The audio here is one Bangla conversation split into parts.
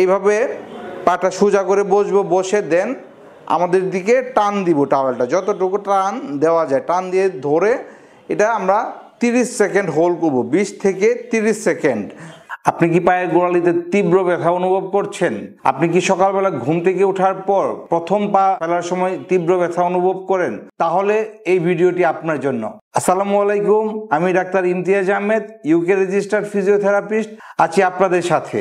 এইভাবে পাটা সোজা করে বসবো, বসে দেন আমাদের দিকে টান দিব টাওয়েলটা, যতটুকু টান দেওয়া যায় টান দিয়ে ধরে এটা আমরা 30 সেকেন্ড হোল্ড করব, 20 থেকে 30 সেকেন্ড। আপনি কি পায়ের গোড়ালিতে তীব্র ব্যথা অনুভব করছেন? আপনি কি সকালবেলা ঘুম থেকে ওঠার পর প্রথম পা ফেলার সময় তীব্র ব্যথা অনুভব করেন? তাহলে এই ভিডিওটি আপনার জন্য। আসসালামু আলাইকুম, আমি doctor Imtiaz Ahmed, UK registered physiotherapist আছি আপনাদের সাথে।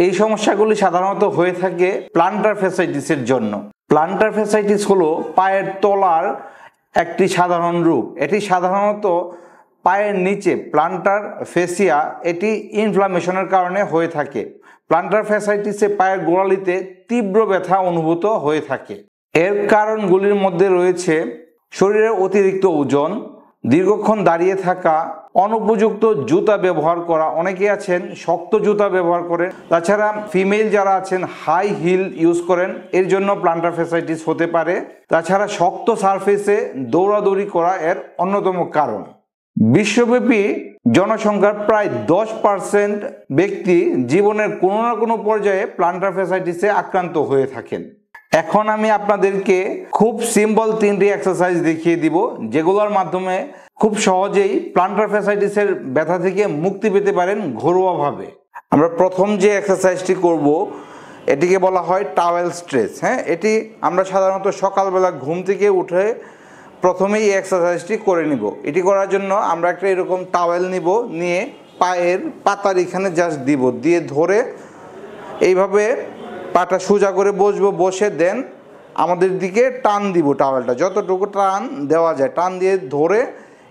এই সমস্যাগুলি সাধারণত হয়ে থাকে প্লান্টার ফ্যাসাইটিসের জন্য। প্লান্টার ফ্যাসাইটিস হলো পায়ের তলার একটি সাধারণ রূপ। এটি সাধারণত পায়ের নিচে প্লান্টার ফেসিয়া, এটি ইনফ্লামেশনের কারণে হয়ে থাকে। প্লান্টার ফ্যাসাইটিসে পায়ের গোড়ালিতে তীব্র ব্যথা অনুভূত হয়ে থাকে। এর কারণগুলির মধ্যে রয়েছে শরীরের অতিরিক্ত ওজন, দীর্ঘক্ষণ দাঁড়িয়ে থাকা, অনুপযুক্ত জুতা ব্যবহার করা, অনেকে আছেন শক্ত জুতা ব্যবহার করেন, তাছাড়া ফিমেল যারা আছেন হাই হিল ইউজ করেন, এর জন্য প্লান্টার ফ্যাসাইটিস হতে পারে। তাছাড়া শক্ত সারফেসে দৌড়াদৌড়ি করা এর অন্যতম কারণ। বিশ্বব্যাপী জনসংখ্যার প্রায় 10% ব্যক্তি জীবনের কোনো না কোনো পর্যায়ে প্লান্টার ফ্যাসাইটিসে আক্রান্ত হয়ে থাকেন। এখন আমি আপনাদেরকে খুব সিম্পল 3টি এক্সারসাইজ দেখিয়ে দিব, যেগুলোর মাধ্যমে খুব সহজেই প্লান্টার ফ্যাসাইটিসের ব্যথা থেকে মুক্তি পেতে পারেন ঘরোয়াভাবে। আমরা প্রথম যে এক্সারসাইজটি করব এটিকে বলা হয় টাওয়েল স্ট্রেচ। এটি আমরা সাধারণত সকালবেলা ঘুম থেকে উঠে প্রথমেই এই এক্সারসাইজটি করে নিব। এটি করার জন্য আমরা একটা এরকম টাওয়েল নিব, নিয়ে পায়ের পাতার এখানে জাস্ট দিব, দিয়ে ধরে এইভাবে পাটা সোজা করে বসবো, বসে দেন আমাদের দিকে টান দিব টাওয়েলটা, যতটুকু টান দেওয়া যায় টান দিয়ে ধরে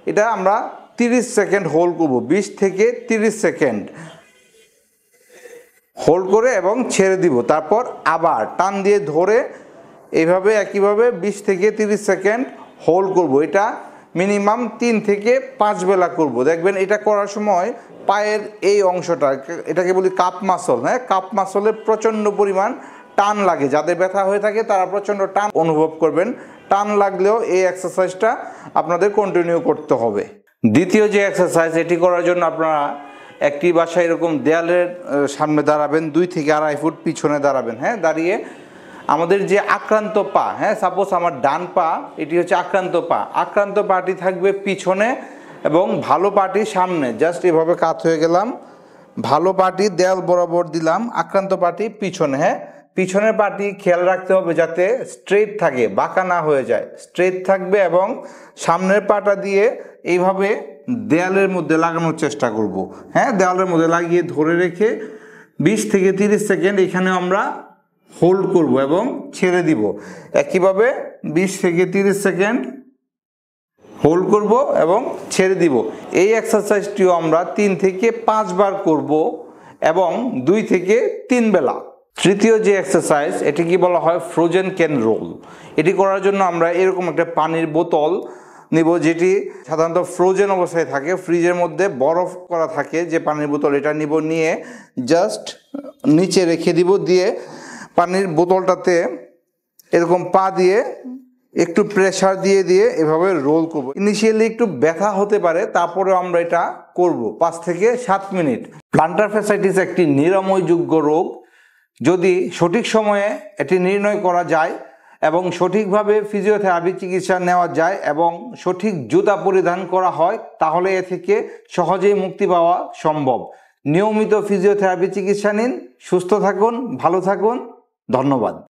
এটা আমরা 30 সেকেন্ড হোল্ড করব, 20 থেকে 30 সেকেন্ড হোল্ড করে এবং ছেড়ে দিব। তারপর আবার টান দিয়ে ধরে এইভাবে একইভাবে 20 থেকে 30 সেকেন্ড হোল্ড করব। এটা মিনিমাম 3 থেকে 5 বেলা করব। দেখবেন এটা করার সময় পায়ের এই অংশটা, এটাকে বলি কাপ মাসল, কাপ মাসলের প্রচণ্ড পরিমাণ টান লাগে। যাদের ব্যথা হয়ে থাকে তারা প্রচণ্ড টান অনুভব করবেন। টান লাগলেও এই এক্সারসাইজটা আপনাদের কন্টিনিউ করতে হবে। দ্বিতীয় যে এক্সারসাইজ, এটি করার জন্য আপনারা একটি বাসায় এরকম দেয়ালের সামনে দাঁড়াবেন, 2 থেকে 2.5 ফুট পিছনে দাঁড়াবেন। দাঁড়িয়ে আমাদের যে আক্রান্ত পা, সাপোজ আমার ডান পা, এটি হচ্ছে আক্রান্ত পা, আক্রান্ত পাটি থাকবে পিছনে এবং ভালো পাটি সামনে। জাস্ট এভাবে কাত হয়ে গেলাম, ভালো পাটি দেয়াল বরাবর দিলাম, আক্রান্ত পাটি পিছনে। পিছনের পাটি খেয়াল রাখতে হবে যাতে স্ট্রেট থাকে, বাঁকা না হয়ে যায়, স্ট্রেট থাকবে। এবং সামনের পাটা দিয়ে এইভাবে দেয়ালের মধ্যে লাগানোর চেষ্টা করব। দেয়ালের মধ্যে লাগিয়ে ধরে রেখে 20 থেকে 30 সেকেন্ড এখানে আমরা হোল্ড করব এবং ছেড়ে দিব। একইভাবে 20 থেকে 30 সেকেন্ড হোল্ড করব এবং ছেড়ে দিব। এই এক্সারসাইজটিও আমরা 3 থেকে 5 বার করব এবং 2 থেকে 3 বেলা। তৃতীয় যে এক্সারসাইজ, এটি কি বলা হয় ফ্রোজেন ক্যান রোল। এটি করার জন্য আমরা এরকম একটা পানির বোতল নিব, যেটি সাধারণত ফ্রোজেন অবস্থায় থাকে, ফ্রিজের মধ্যে বরফ করা থাকে যে পানির বোতল, এটা নিব, নিয়ে জাস্ট নিচে রেখে দিব, দিয়ে পানির বোতলটাতে এরকম পা দিয়ে একটু প্রেসার দিয়ে দিয়ে এভাবে রোল করব। ইনিশিয়ালি একটু ব্যথা হতে পারে, তারপরেও আমরা এটা করব 5 থেকে 7 মিনিট। প্লান্টার ফ্যাসাইটিস একটি নিরাময়যোগ্য রোগ। যদি সঠিক সময়ে এটি নির্ণয় করা যায় এবং সঠিকভাবে ফিজিওথেরাপি চিকিৎসা নেওয়া যায় এবং সঠিক জুতা পরিধান করা হয়, তাহলে এ থেকে সহজেই মুক্তি পাওয়া সম্ভব। নিয়মিত ফিজিওথেরাপি চিকিৎসা নিন, সুস্থ থাকুন, ভালো থাকুন। ধন্যবাদ।